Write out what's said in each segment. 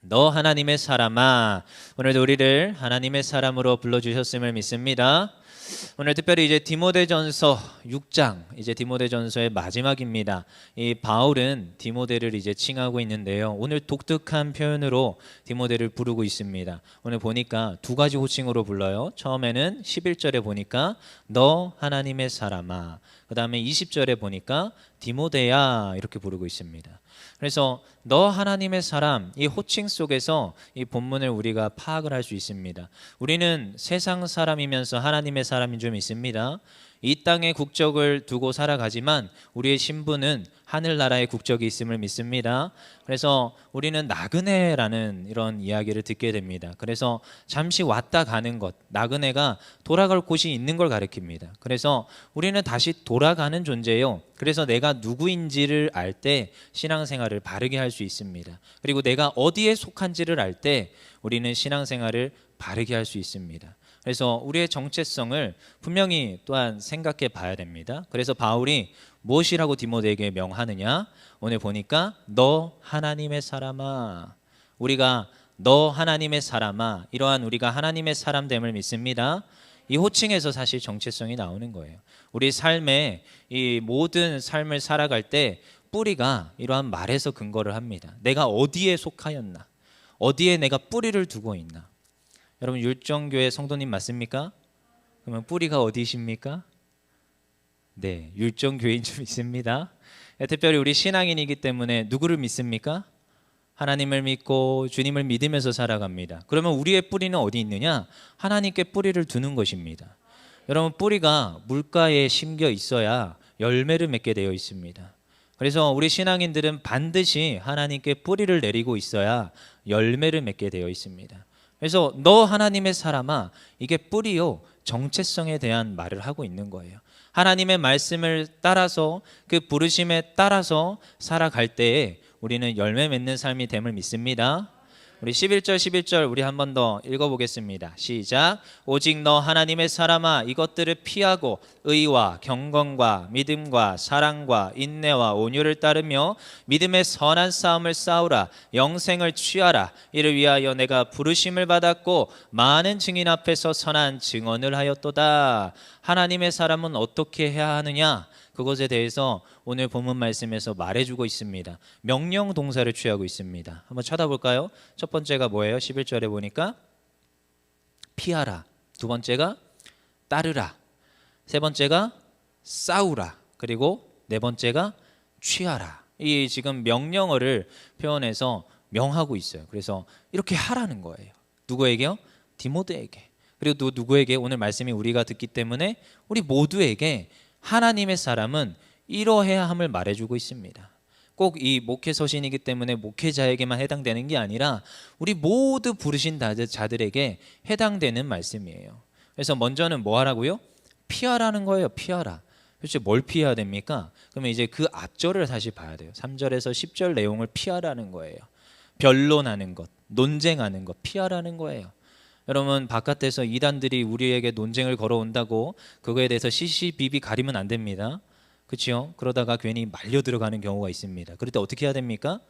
너 하나님의 사람아, 오늘도 우리를 하나님의 사람으로 불러주셨음을 믿습니다. 오늘 특별히 이제 디모데전서 6장, 이제 디모데전서의 마지막입니다. 이 바울은 디모데를 이제 칭하고 있는데요. 오늘 독특한 표현으로 디모데를 부르고 있습니다. 오늘 보니까 두 가지 호칭으로 불러요. 처음에는 11절에 보니까 너 하나님의 사람아, 그 다음에 20절에 보니까 디모데야 이렇게 부르고 있습니다. 그래서 너 하나님의 사람, 이 호칭 속에서 이 본문을 우리가 파악을 할 수 있습니다. 우리는 세상 사람이면서 하나님의 사람인 줄 믿습니다. 이 땅의 국적을 두고 살아가지만 우리의 신분은 하늘나라의 국적이 있음을 믿습니다. 그래서 우리는 나그네라는 이런 이야기를 듣게 됩니다. 그래서 잠시 왔다 가는 것, 나그네가 돌아갈 곳이 있는 걸 가리킵니다. 그래서 우리는 다시 돌아가는 존재예요. 그래서 내가 누구인지를 알 때 신앙생활을 바르게 할 수 있습니다. 그리고 내가 어디에 속한지를 알 때 우리는 신앙생활을 바르게 할 수 있습니다. 그래서 우리의 정체성을 분명히 또한 생각해 봐야 됩니다. 그래서 바울이 무엇이라고 디모데에게 명하느냐? 오늘 보니까 너 하나님의 사람아, 우리가 너 하나님의 사람아, 이러한 우리가 하나님의 사람됨을 믿습니다. 이 호칭에서 사실 정체성이 나오는 거예요. 우리 삶에 이 모든 삶을 살아갈 때 뿌리가 이러한 말에서 근거를 합니다. 내가 어디에 속하였나? 어디에 내가 뿌리를 두고 있나? 여러분 율정교회 성도님 맞습니까? 그러면 뿌리가 어디십니까? 네, 율정교회인 줄 믿습니다. 특별히 우리 신앙인이기 때문에 누구를 믿습니까? 하나님을 믿고 주님을 믿으면서 살아갑니다. 그러면 우리의 뿌리는 어디 있느냐? 하나님께 뿌리를 두는 것입니다. 여러분 뿌리가 물가에 심겨 있어야 열매를 맺게 되어 있습니다. 그래서 우리 신앙인들은 반드시 하나님께 뿌리를 내리고 있어야 열매를 맺게 되어 있습니다. 그래서 너 하나님의 사람아, 이게 뿌리요 정체성에 대한 말을 하고 있는 거예요. 하나님의 말씀을 따라서 그 부르심에 따라서 살아갈 때에 우리는 열매 맺는 삶이 됨을 믿습니다. 우리 11절 우리 한 번 더 읽어보겠습니다. 시작. 오직 너 하나님의 사람아, 이것들을 피하고 의와 경건과 믿음과 사랑과 인내와 온유를 따르며 믿음의 선한 싸움을 싸우라. 영생을 취하라. 이를 위하여 내가 부르심을 받았고 많은 증인 앞에서 선한 증언을 하였도다. 하나님의 사람은 어떻게 해야 하느냐? 그것에 대해서 오늘 본문 말씀에서 말해주고 있습니다. 명령 동사를 취하고 있습니다. 한번 쳐다볼까요? 첫 번째가 뭐예요? 11절에 보니까 피하라. 두 번째가 따르라. 세 번째가 싸우라. 그리고 네 번째가 취하라. 이 지금 명령어를 표현해서 명하고 있어요. 그래서 이렇게 하라는 거예요. 누구에게요? 디모데에게. 그리고 또 누구에게? 오늘 말씀이 우리가 듣기 때문에 우리 모두에게 하나님의 사람은 이러해야 함을 말해주고 있습니다. 꼭 이 목회 서신이기 때문에 목회자에게만 해당되는 게 아니라 우리 모두 부르신 자들에게 해당되는 말씀이에요. 그래서 먼저는 뭐 하라고요? 피하라는 거예요. 피하라. 도대체 뭘 피해야 됩니까? 그러면 이제 그 앞절을 다시 봐야 돼요. 3절에서 10절 내용을 피하라는 거예요. 변론하는 것, 논쟁하는 것, 피하라는 거예요. 여러분 바깥에서 이단들이 우리에게 논쟁을 걸어온다고 그거에 대해서 시시비비 가리면 안 됩니다. 그렇죠? 그러다가 괜히 말려 들어가는 경우가 있습니다. 그럴 때 어떻게 해야 됩니까?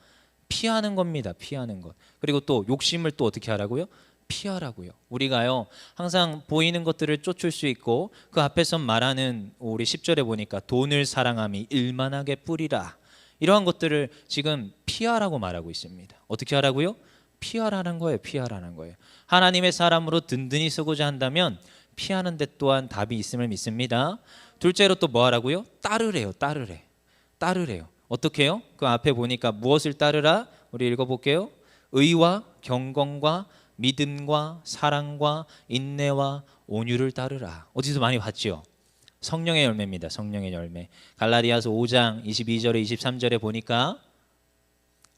피하는 겁니다. 피하는 것. 그리고 또 욕심을 또 어떻게 하라고요? 피하라고요. 우리가요 항상 보이는 것들을 쫓을 수 있고 그 앞에서 말하는 우리 10절에 보니까 돈을 사랑함이 일만하게 뿌리라. 이러한 것들을 지금 피하라고 말하고 있습니다. 어떻게 하라고요? 피하라는 거예요. 피하라는 거예요. 하나님의 사람으로 든든히 서고자 한다면 피하는 데 또한 답이 있음을 믿습니다. 둘째로 또 뭐 하라고요? 따르래요. 따르래요. 어떻게 해요? 그 앞에 보니까 무엇을 따르라? 우리 읽어볼게요. 의와 경건과 믿음과 사랑과 인내와 온유를 따르라. 어디서 많이 봤죠? 성령의 열매입니다. 성령의 열매. 갈라디아서 5장 22절에 23절에 보니까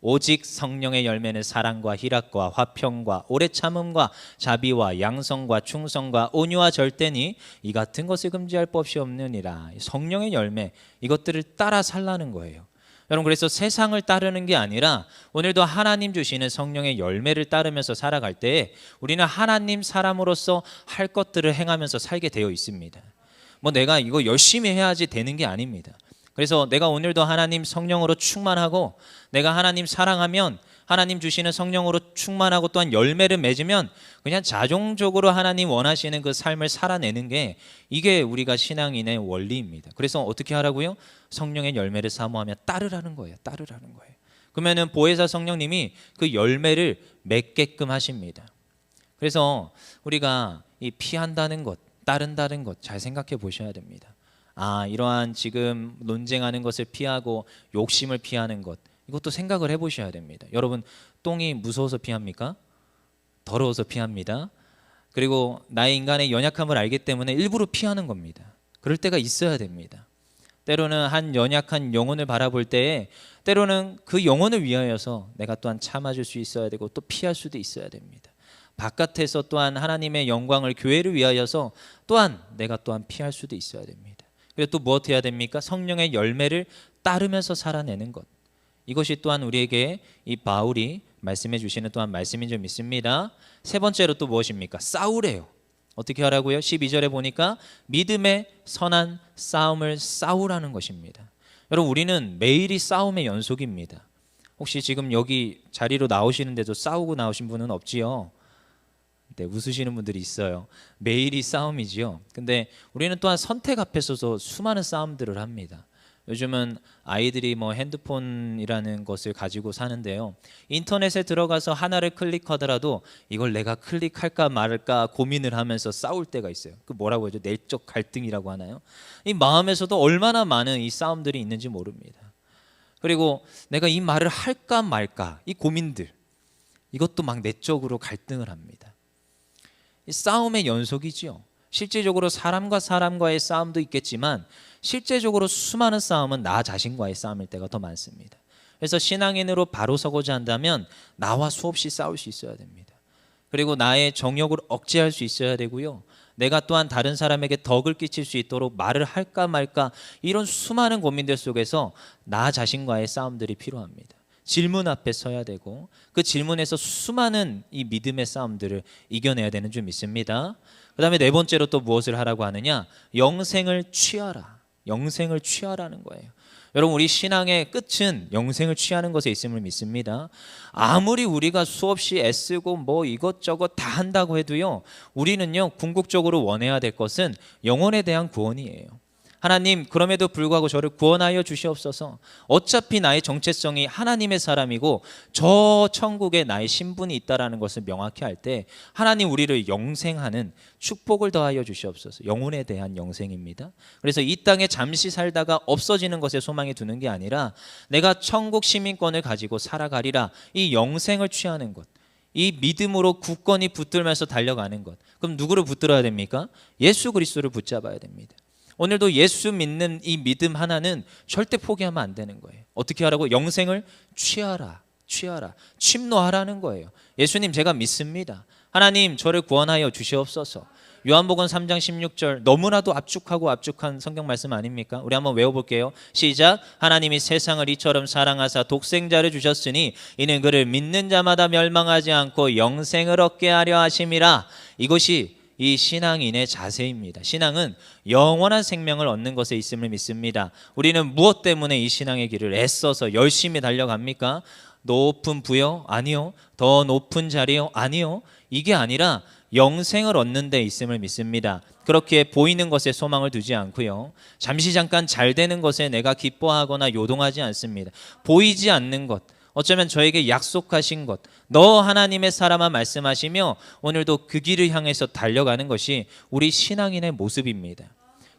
오직 성령의 열매는 사랑과 희락과 화평과 오래 참음과 자비와 양성과 충성과 온유와 절대니 이 같은 것을 금지할 법 없이 없느니라. 성령의 열매, 이것들을 따라 살라는 거예요. 여러분 그래서 세상을 따르는 게 아니라 오늘도 하나님 주시는 성령의 열매를 따르면서 살아갈 때 우리는 하나님 사람으로서 할 것들을 행하면서 살게 되어 있습니다. 뭐 내가 이거 열심히 해야지 되는 게 아닙니다. 그래서 내가 오늘도 하나님 성령으로 충만하고 내가 하나님 사랑하면 하나님 주시는 성령으로 충만하고 또한 열매를 맺으면 그냥 자동적으로 하나님 원하시는 그 삶을 살아내는 게 이게 우리가 신앙인의 원리입니다. 그래서 어떻게 하라고요? 성령의 열매를 사모하며 따르라는 거예요. 따르라는 거예요. 그러면은 보혜사 성령님이 그 열매를 맺게끔 하십니다. 그래서 우리가 이 피한다는 것, 따른다는 것 잘 생각해 보셔야 됩니다. 이러한 지금 논쟁하는 것을 피하고 욕심을 피하는 것, 이것도 생각을 해보셔야 됩니다. 여러분, 똥이 무서워서 피합니까? 더러워서 피합니다. 그리고 나의 인간의 연약함을 알기 때문에 일부러 피하는 겁니다. 그럴 때가 있어야 됩니다. 때로는 한 연약한 영혼을 바라볼 때에 때로는 그 영혼을 위하여서 내가 또한 참아줄 수 있어야 되고 또 피할 수도 있어야 됩니다. 바깥에서 또한 하나님의 영광을, 교회를 위하여서 또한 내가 또한 피할 수도 있어야 됩니다. 그리고 또 무엇 해야 됩니까? 성령의 열매를 따르면서 살아내는 것. 이것이 또한 우리에게 이 바울이 말씀해 주시는 또한 말씀인 줄 믿습니다. 세 번째로 또 무엇입니까? 싸우래요. 어떻게 하라고요? 12절에 보니까 믿음의 선한 싸움을 싸우라는 것입니다. 여러분, 우리는 매일이 싸움의 연속입니다. 혹시 지금 여기 자리로 나오시는데도 싸우고 나오신 분은 없지요? 네, 웃으시는 분들이 있어요. 매일이 싸움이지요. 근데 우리는 또한 선택 앞에 서서 수많은 싸움들을 합니다. 요즘은 아이들이 뭐 핸드폰이라는 것을 가지고 사는데요. 인터넷에 들어가서 하나를 클릭하더라도 이걸 내가 클릭할까 말까 고민을 하면서 싸울 때가 있어요. 그 뭐라고 하죠? 내적 갈등이라고 하나요? 이 마음에서도 얼마나 많은 이 싸움들이 있는지 모릅니다. 그리고 내가 이 말을 할까 말까 이 고민들, 이것도 막 내적으로 갈등을 합니다. 이 싸움의 연속이지요. 실제적으로 사람과 사람과의 싸움도 있겠지만 실제적으로 수많은 싸움은 나 자신과의 싸움일 때가 더 많습니다. 그래서 신앙인으로 바로 서고자 한다면 나와 수없이 싸울 수 있어야 됩니다. 그리고 나의 정욕을 억제할 수 있어야 되고요. 내가 또한 다른 사람에게 덕을 끼칠 수 있도록 말을 할까 말까 이런 수많은 고민들 속에서 나 자신과의 싸움들이 필요합니다. 질문 앞에 서야 되고 그 질문에서 수많은 이 믿음의 싸움들을 이겨내야 되는 줄 믿습니다. 그 다음에 네 번째로 또 무엇을 하라고 하느냐? 영생을 취하라. 영생을 취하라는 거예요. 여러분, 우리 신앙의 끝은 영생을 취하는 것에 있음을 믿습니다. 아무리 우리가 수없이 애쓰고 뭐 이것저것 다 한다고 해도요, 우리는요 궁극적으로 원해야 될 것은 영혼에 대한 구원이에요. 하나님, 그럼에도 불구하고 저를 구원하여 주시옵소서. 어차피 나의 정체성이 하나님의 사람이고 저 천국에 나의 신분이 있다라는 것을 명확히 할 때 하나님 우리를 영생하는 축복을 더하여 주시옵소서. 영혼에 대한 영생입니다. 그래서 이 땅에 잠시 살다가 없어지는 것에 소망이 두는 게 아니라 내가 천국 시민권을 가지고 살아가리라, 이 영생을 취하는 것, 이 믿음으로 굳건히 붙들면서 달려가는 것. 그럼 누구를 붙들어야 됩니까? 예수 그리스도를 붙잡아야 됩니다. 오늘도 예수 믿는 이 믿음 하나는 절대 포기하면 안 되는 거예요. 어떻게 하라고? 영생을 취하라. 침노하라는 거예요. 예수님, 제가 믿습니다. 하나님, 저를 구원하여 주시옵소서. 요한복음 3장 16절, 너무나도 압축한 성경 말씀 아닙니까? 우리 한번 외워볼게요. 시작. 하나님이 세상을 이처럼 사랑하사 독생자를 주셨으니 이는 그를 믿는 자마다 멸망하지 않고 영생을 얻게 하려 하심이라. 이것이 이 신앙인의 자세입니다. 신앙은 영원한 생명을 얻는 것에 있음을 믿습니다. 우리는 무엇 때문에 이 신앙의 길을 애써서 열심히 달려갑니까? 높은 부여? 아니요. 더 높은 자리요? 아니요. 이게 아니라 영생을 얻는 데 있음을 믿습니다. 그렇게 보이는 것에 소망을 두지 않고요, 잠시 잠깐 잘 되는 것에 내가 기뻐하거나 요동하지 않습니다. 보이지 않는 것, 어쩌면 저에게 약속하신 것, 너 하나님의 사람아 말씀하시며 오늘도 그 길을 향해서 달려가는 것이 우리 신앙인의 모습입니다.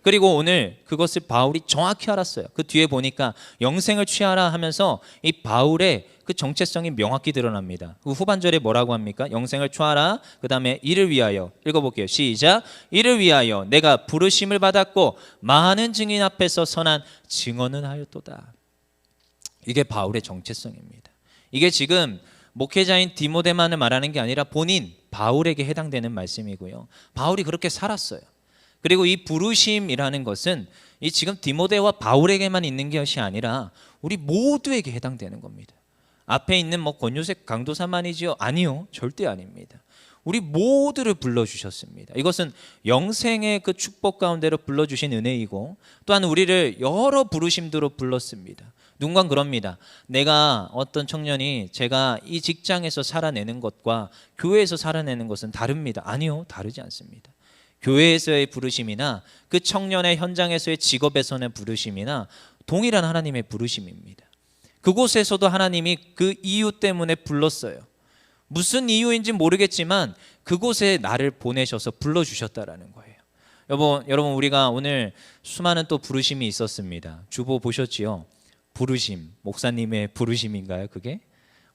그리고 오늘 그것을 바울이 정확히 알았어요. 그 뒤에 보니까 영생을 취하라 하면서 이 바울의 그 정체성이 명확히 드러납니다. 그 후반절에 뭐라고 합니까? 영생을 취하라. 그 다음에 이를 위하여. 읽어볼게요. 시작. 이를 위하여 내가 부르심을 받았고 많은 증인 앞에서 선한 증언은 하였도다. 이게 바울의 정체성입니다. 이게 지금 목회자인 디모데만을 말하는 게 아니라 본인 바울에게 해당되는 말씀이고요. 바울이 그렇게 살았어요. 그리고 이 부르심이라는 것은 이 지금 디모데와 바울에게만 있는 것이 아니라 우리 모두에게 해당되는 겁니다. 앞에 있는 뭐 권요셉 강도사만이지요? 아니요, 절대 아닙니다. 우리 모두를 불러주셨습니다. 이것은 영생의 그 축복 가운데로 불러주신 은혜이고 또한 우리를 여러 부르심대로 불렀습니다. 누군가는 그럽니다. 내가 어떤 청년이 제가 이 직장에서 살아내는 것과 교회에서 살아내는 것은 다릅니다. 아니요, 다르지 않습니다. 교회에서의 부르심이나 그 청년의 현장에서의 직업에서의 부르심이나 동일한 하나님의 부르심입니다. 그곳에서도 하나님이 그 이유 때문에 불렀어요. 무슨 이유인지 모르겠지만 그곳에 나를 보내셔서 불러주셨다라는 거예요. 여러분 우리가 오늘 수많은 또 부르심이 있었습니다. 주보 보셨지요? 부르심, 목사님의 부르심인가요 그게?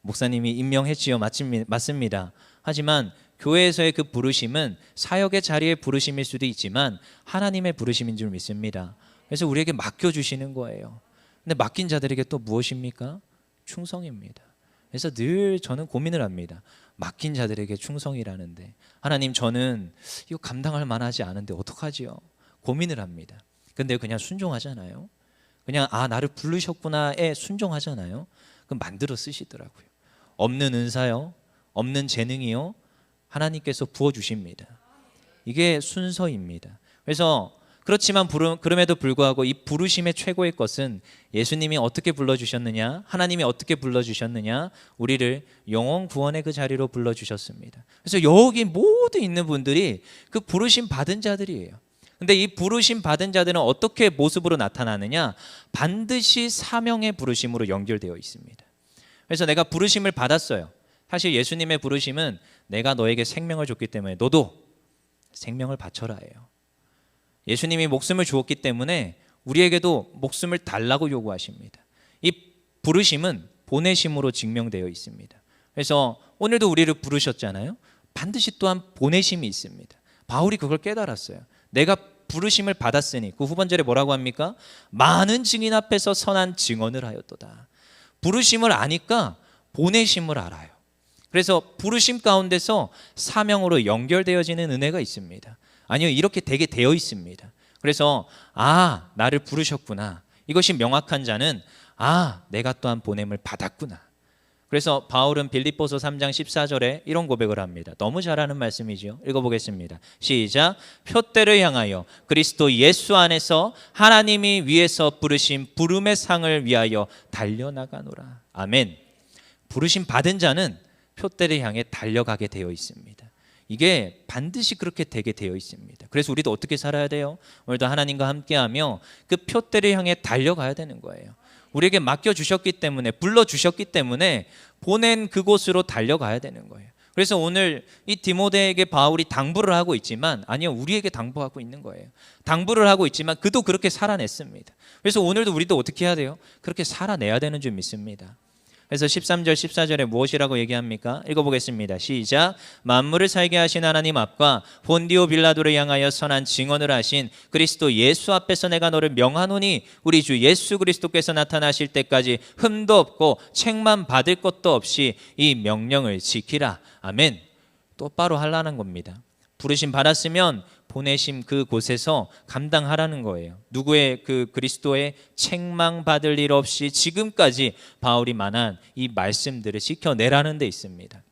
목사님이 임명했지요. 맞습니다. 하지만 교회에서의 그 부르심은 사역의 자리의 부르심일 수도 있지만 하나님의 부르심인 줄 믿습니다. 그래서 우리에게 맡겨주시는 거예요. 근데 맡긴 자들에게 또 무엇입니까? 충성입니다. 그래서 늘 저는 고민을 합니다. 맡긴 자들에게 충성이라는데 하나님 저는 이거 감당할 만하지 않은데 어떡하지요? 고민을 합니다. 근데 그냥 순종하잖아요. 그냥 나를 부르셨구나에 순종하잖아요. 그럼 만들어 쓰시더라고요. 없는 은사요, 없는 재능이요, 하나님께서 부어주십니다. 이게 순서입니다. 그래서 그렇지만 그럼에도 불구하고 이 부르심의 최고의 것은 예수님이 어떻게 불러주셨느냐, 하나님이 어떻게 불러주셨느냐, 우리를 영원 구원의 그 자리로 불러주셨습니다. 그래서 여기 모두 있는 분들이 그 부르심 받은 자들이에요. 근데 이 부르심 받은 자들은 어떻게 모습으로 나타나느냐, 반드시 사명의 부르심으로 연결되어 있습니다. 그래서 내가 부르심을 받았어요. 사실 예수님의 부르심은 내가 너에게 생명을 줬기 때문에 너도 생명을 바쳐라예요. 예수님이 목숨을 주었기 때문에 우리에게도 목숨을 달라고 요구하십니다. 이 부르심은 보내심으로 증명되어 있습니다. 그래서 오늘도 우리를 부르셨잖아요. 반드시 또한 보내심이 있습니다. 바울이 그걸 깨달았어요. 내가 부르심을 받았으니, 그 후반절에 뭐라고 합니까? 많은 증인 앞에서 선한 증언을 하였도다. 부르심을 아니까 보내심을 알아요. 그래서 부르심 가운데서 사명으로 연결되어지는 은혜가 있습니다. 아니요, 이렇게 되게 되어 있습니다. 그래서 나를 부르셨구나, 이것이 명확한 자는 내가 또한 보냄을 받았구나. 그래서 바울은 빌립보서 3장 14절에 이런 고백을 합니다. 너무 잘하는 말씀이죠. 읽어보겠습니다. 시작. 표대를 향하여 그리스도 예수 안에서 하나님이 위에서 부르신 부름의 상을 위하여 달려나가노라. 아멘. 부르심 받은 자는 표대를 향해 달려가게 되어 있습니다. 이게 반드시 그렇게 되게 되어 있습니다. 그래서 우리도 어떻게 살아야 돼요? 오늘도 하나님과 함께하며 그 표대를 향해 달려가야 되는 거예요. 우리에게 맡겨주셨기 때문에, 불러주셨기 때문에 보낸 그곳으로 달려가야 되는 거예요. 그래서 오늘 이 디모데에게 바울이 당부를 하고 있지만, 아니요, 우리에게 당부하고 있는 거예요. 당부를 하고 있지만 그도 그렇게 살아냈습니다. 그래서 오늘도 우리도 어떻게 해야 돼요? 그렇게 살아내야 되는 줄 믿습니다. 그래서 13절 14절에 무엇이라고 얘기합니까? 읽어보겠습니다. 시작. 만물을 살게 하신 하나님 앞과 본디오 빌라도를 향하여 선한 증언을 하신 그리스도 예수 앞에서 내가 너를 명하노니 우리 주 예수 그리스도께서 나타나실 때까지 흠도 없고 책만 받을 것도 없이 이 명령을 지키라. 아멘. 똑바로 하라는 겁니다. 부르심 받았으면 보내심 그곳에서 감당하라는 거예요. 누구의 그 그리스도의 책망받을 일 없이 지금까지 바울이 말한 이 말씀들을 지켜내라는 데 있습니다.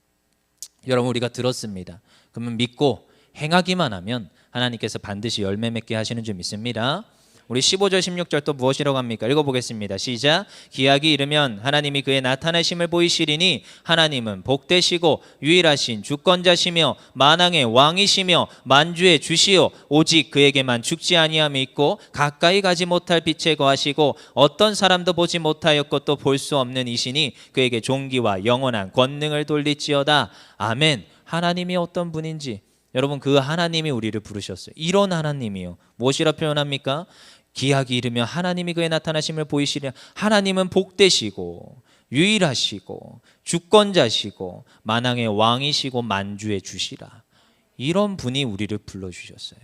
여러분, 우리가 들었습니다. 그러면 믿고 행하기만 하면 하나님께서 반드시 열매 맺게 하시는 줄 믿습니다. 우리 15절 16절 또 무엇이라고 합니까? 읽어보겠습니다. 시작. 기약이 이르면 하나님이 그의 나타내심을 보이시리니 하나님은 복되시고 유일하신 주권자시며 만왕의 왕이시며 만주의 주시오 오직 그에게만 죽지 아니함이 있고 가까이 가지 못할 빛에 거하시고 어떤 사람도 보지 못하였고 또 볼 수 없는 이시니 그에게 존귀와 영원한 권능을 돌릴지어다. 아멘. 하나님이 어떤 분인지, 여러분, 그 하나님이 우리를 부르셨어요. 이런 하나님이요. 무엇이라 표현합니까? 기약이 이르면 하나님이 그의 나타나심을 보이시려. 하나님은 복되시고 유일하시고 주권자시고 만왕의 왕이시고 만주의 주시라. 이런 분이 우리를 불러주셨어요.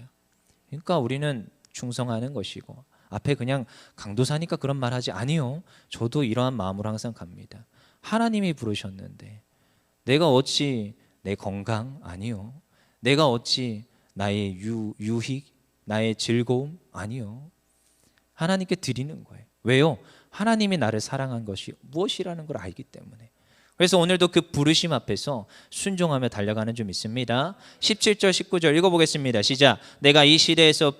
그러니까 우리는 충성하는 것이고, 앞에 그냥 강도사니까 그런 말 하지, 아니요, 저도 이러한 마음으로 항상 갑니다. 하나님이 부르셨는데 내가 어찌 내 건강, 아니요, 내가 어찌 나의 유익, 나의 즐거움, 아니요, 하나님께 드리는 거예요. 왜요? 하나님이 나를 사랑한 것이 무엇이라는 걸 알기 때문에. 그래서 오늘도 그 부르심 앞에서 순종하며 달려가는 줄 믿습니다. 17절 19절 읽어보겠습니다. 시작. 내가 이 시대에서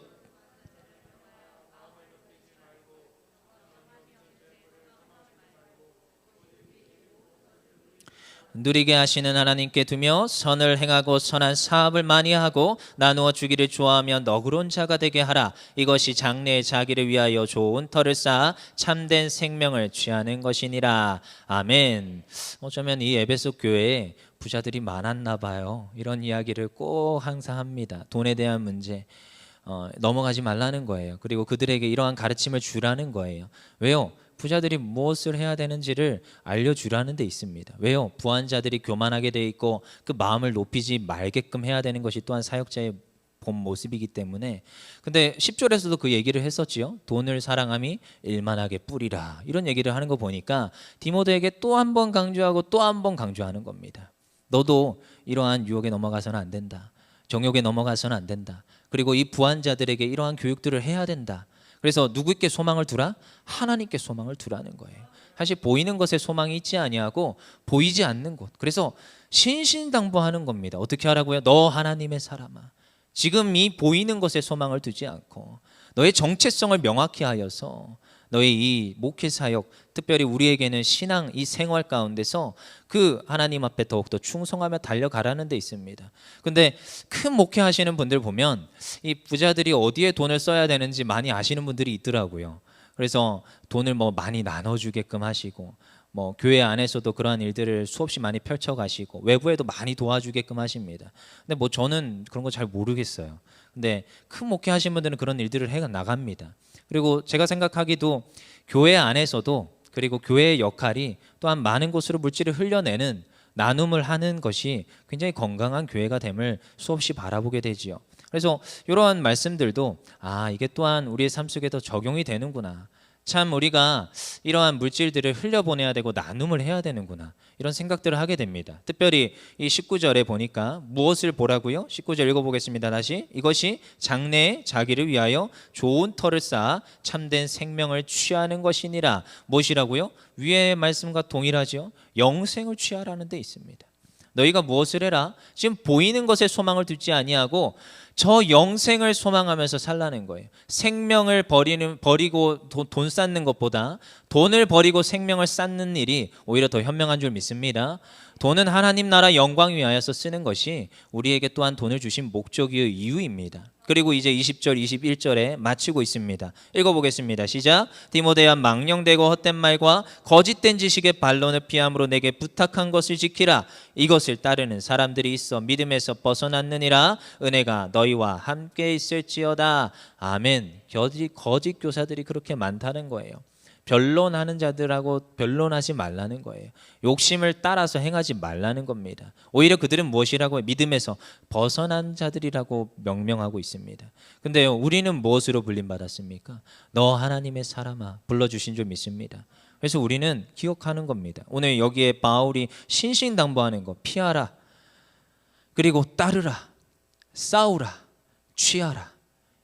누리게 하시는 하나님께 두며 선을 행하고 선한 사업을 많이 하고 나누어 주기를 좋아하며 너그러운 자가 되게 하라. 이것이 장래의 자기를 위하여 좋은 터를 쌓아 참된 생명을 취하는 것이니라. 아멘. 어쩌면 이 에베소 교회에 부자들이 많았나 봐요. 이런 이야기를 꼭 항상 합니다. 돈에 대한 문제 넘어가지 말라는 거예요. 그리고 그들에게 이러한 가르침을 주라는 거예요. 왜요? 부자들이 무엇을 해야 되는지를 알려주라는 데 있습니다. 왜요? 부한자들이 교만하게 돼 있고 그 마음을 높이지 말게끔 해야 되는 것이 또한 사역자의 본 모습이기 때문에. 근데 10절에서도 그 얘기를 했었지요. 돈을 사랑함이 일만하게 뿌리라. 이런 얘기를 하는 거 보니까 디모데에게 또 한 번 강조하고 또 한 번 강조하는 겁니다. 너도 이러한 유혹에 넘어가서는 안 된다. 정욕에 넘어가서는 안 된다. 그리고 이 부한자들에게 이러한 교육들을 해야 된다. 그래서 누구께 소망을 두라? 하나님께 소망을 두라는 거예요. 사실 보이는 것에 소망이 있지 아니하고 보이지 않는 곳. 그래서 신신당부하는 겁니다. 어떻게 하라고요? 너 하나님의 사람아, 지금 이 보이는 것에 소망을 두지 않고 너의 정체성을 명확히 하여서 너의 이 목회 사역, 특별히 우리에게는 신앙 이 생활 가운데서 그 하나님 앞에 더욱더 충성하며 달려가라는 데 있습니다. 근데 큰 목회 하시는 분들 보면 이 부자들이 어디에 돈을 써야 되는지 많이 아시는 분들이 있더라고요. 그래서 돈을 뭐 많이 나눠주게끔 하시고 뭐 교회 안에서도 그러한 일들을 수없이 많이 펼쳐가시고 외부에도 많이 도와주게끔 하십니다. 근데 뭐 저는 그런 거 잘 모르겠어요. 근데 큰 목회 하신 분들은 그런 일들을 해 나갑니다. 그리고 제가 생각하기도 교회 안에서도 그리고 교회의 역할이 또한 많은 곳으로 물질을 흘려내는 나눔을 하는 것이 굉장히 건강한 교회가 됨을 수없이 바라보게 되지요. 그래서 이러한 말씀들도 이게 또한 우리의 삶 속에 더 적용이 되는구나. 참 우리가 이러한 물질들을 흘려보내야 되고 나눔을 해야 되는구나, 이런 생각들을 하게 됩니다. 특별히 이 19절에 보니까 무엇을 보라고요? 19절 읽어보겠습니다. 다시. 이것이 장래에 자기를 위하여 좋은 터를 쌓아 참된 생명을 취하는 것이니라. 무엇이라고요? 위의 말씀과 동일하죠. 영생을 취하라는 데 있습니다. 너희가 무엇을 해라? 지금 보이는 것에 소망을 두지 아니하고 저 영생을 소망하면서 살라는 거예요. 생명을 버리고 돈 쌓는 것보다 돈을 버리고 생명을 쌓는 일이 오히려 더 현명한 줄 믿습니다. 돈은 하나님 나라 영광 위하여서 쓰는 것이 우리에게 또한 돈을 주신 목적이요 이유입니다. 그리고 이제 20절 21절에 마치고 있습니다. 읽어보겠습니다. 시작. 디모데야, 망령되고 헛된 말과 거짓된 지식의 반론을 피함으로 내게 부탁한 것을 지키라. 이것을 따르는 사람들이 있어 믿음에서 벗어났느니라. 은혜가 너희와 함께 있을지어다. 아멘. 거짓 교사들이 그렇게 많다는 거예요. 변론하는 자들하고 변론하지 말라는 거예요. 욕심을 따라서 행하지 말라는 겁니다. 오히려 그들은 무엇이라고 믿음에서 벗어난 자들이라고 명명하고 있습니다. 근데요, 우리는 무엇으로 불림받았습니까? 너 하나님의 사람아 불러주신 줄 믿습니다. 그래서 우리는 기억하는 겁니다. 오늘 여기에 바울이 신신당부하는 거, 피하라, 그리고 따르라, 싸우라, 취하라.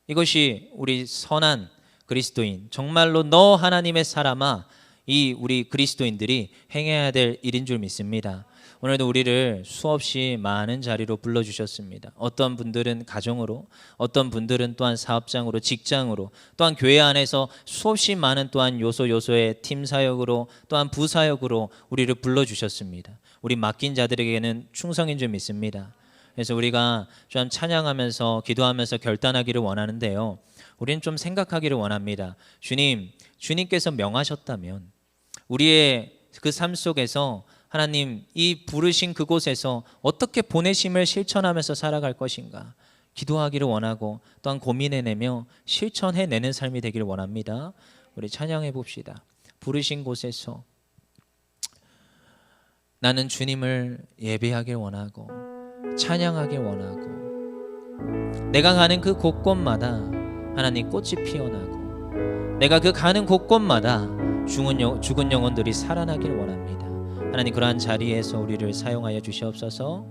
이것이 우리 선한 그리스도인, 정말로 너 하나님의 사람아, 이 우리 그리스도인들이 행해야 될 일인 줄 믿습니다. 오늘도 우리를 수없이 많은 자리로 불러주셨습니다. 어떤 분들은 가정으로, 어떤 분들은 또한 사업장으로, 직장으로, 또한 교회 안에서 수없이 많은 또한 요소의 팀 사역으로, 또한 부사역으로 우리를 불러주셨습니다. 우리 맡긴 자들에게는 충성인 줄 믿습니다. 그래서 우리가 좀 찬양하면서 기도하면서 결단하기를 원하는데요, 우리는 좀 생각하기를 원합니다. 주님께서 명하셨다면 우리의 그 삶 속에서 하나님 이 부르신 그곳에서 어떻게 보내심을 실천하면서 살아갈 것인가 기도하기를 원하고 또한 고민해내며 실천해내는 삶이 되기를 원합니다. 우리 찬양해 봅시다. 부르신 곳에서 나는 주님을 예배하길 원하고 찬양하길 원하고, 내가 가는 그 곳곳마다 하나님 꽃이 피어나고, 내가 그 가는 곳곳마다 죽은 영혼들이 살아나길 원합니다. 하나님 그러한 자리에서 우리를 사용하여 주시옵소서.